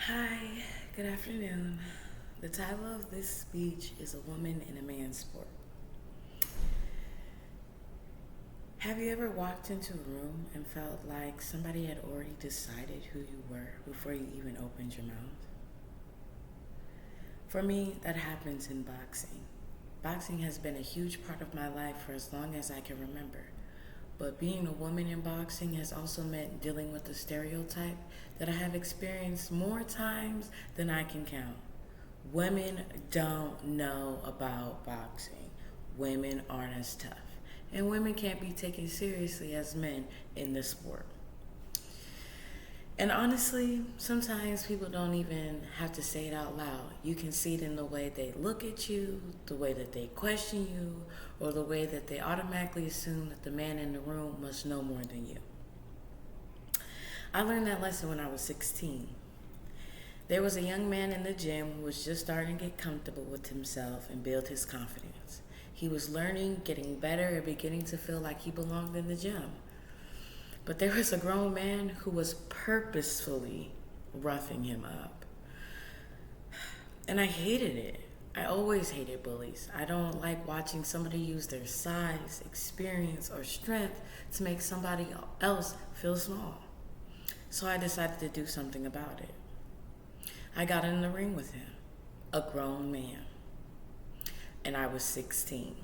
Hi, good afternoon. The title of this speech is A Woman in a Man's Sport. Have you ever walked into a room and felt like somebody had already decided who you were before you even opened your mouth? For me, that happens in boxing. Boxing has been a huge part of my life for as long as I can remember. But being a woman in boxing has also meant dealing with the stereotype that I have experienced more times than I can count. Women don't know about boxing. Women aren't as tough. And women can't be taken seriously as men in this sport. And honestly, sometimes people don't even have to say it out loud. You can see it in the way they look at you, the way that they question you, or the way that they automatically assume that the man in the room must know more than you. I learned that lesson when I was 16. There was a young man in the gym who was just starting to get comfortable with himself and build his confidence. He was learning, getting better, and beginning to feel like he belonged in the gym. But there was a grown man who was purposefully roughing him up. And I hated it. I always hated bullies. I don't like watching somebody use their size, experience, or strength to make somebody else feel small. So I decided to do something about it. I got in the ring with him, a grown man, and I was 16.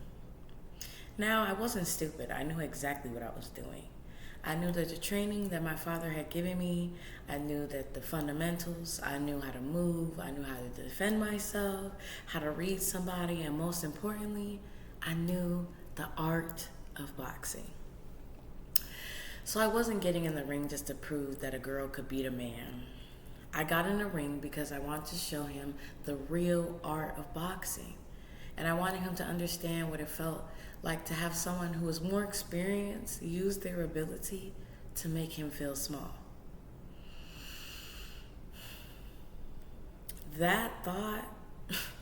Now, I wasn't stupid. I knew exactly what I was doing. I knew that the training that my father had given me, I knew that the fundamentals, I knew how to move, I knew how to defend myself, how to read somebody, and most importantly, I knew the art of boxing. So I wasn't getting in the ring just to prove that a girl could beat a man. I got in the ring because I wanted to show him the real art of boxing. And I wanted him to understand what it felt like to have someone who was more experienced use their ability to make him feel small. That thought,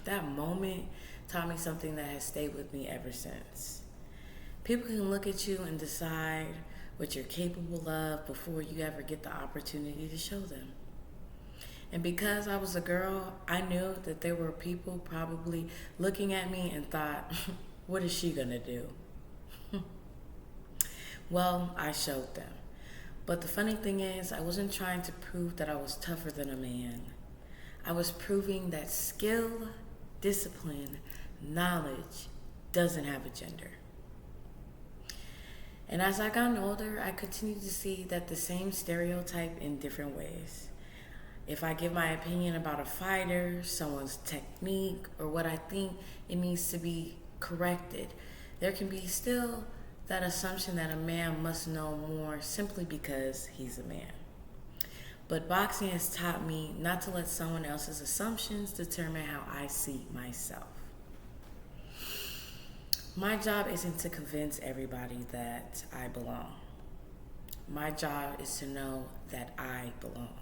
that moment, taught me something that has stayed with me ever since. People can look at you and decide what you're capable of before you ever get the opportunity to show them. And because I was a girl, I knew that there were people probably looking at me and thought, what is she gonna do? Well, I showed them. But the funny thing is, I wasn't trying to prove that I was tougher than a man. I was proving that skill, discipline, knowledge doesn't have a gender. And as I got older, I continued to see that the same stereotype in different ways. If I give my opinion about a fighter, someone's technique, or what I think it needs to be corrected, there can be still that assumption that a man must know more simply because he's a man. But boxing has taught me not to let someone else's assumptions determine how I see myself. My job isn't to convince everybody that I belong. My job is to know that I belong.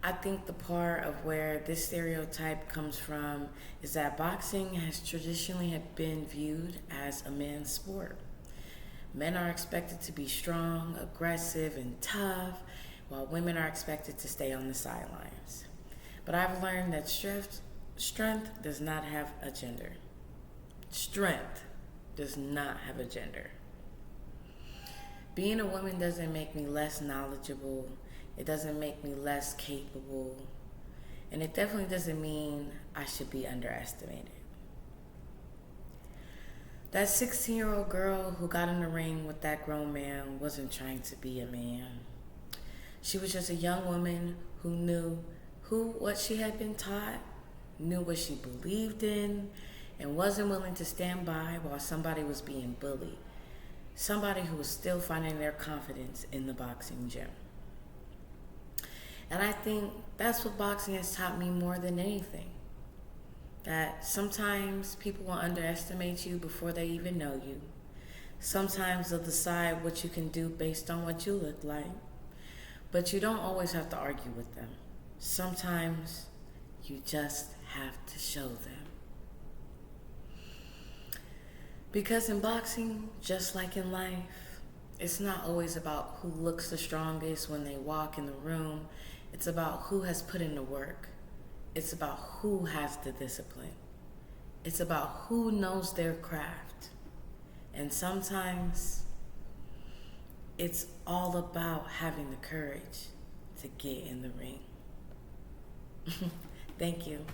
I think the part of where this stereotype comes from is that boxing has traditionally been viewed as a man's sport. Men are expected to be strong, aggressive, and tough, while women are expected to stay on the sidelines. But I've learned that strength does not have a gender. Strength does not have a gender. Being a woman doesn't make me less knowledgeable. It doesn't make me less capable. And it definitely doesn't mean I should be underestimated. That 16-year-old girl who got in the ring with that grown man wasn't trying to be a man. She was just a young woman who knew what she had been taught, knew what she believed in, and wasn't willing to stand by while somebody was being bullied. Somebody who was still finding their confidence in the boxing gym. And I think that's what boxing has taught me more than anything. That sometimes people will underestimate you before they even know you. Sometimes they'll decide what you can do based on what you look like. But you don't always have to argue with them. Sometimes you just have to show them. Because in boxing, just like in life, it's not always about who looks the strongest when they walk in the room. It's about who has put in the work. It's about who has the discipline. It's about who knows their craft. And sometimes it's all about having the courage to get in the ring. Thank you.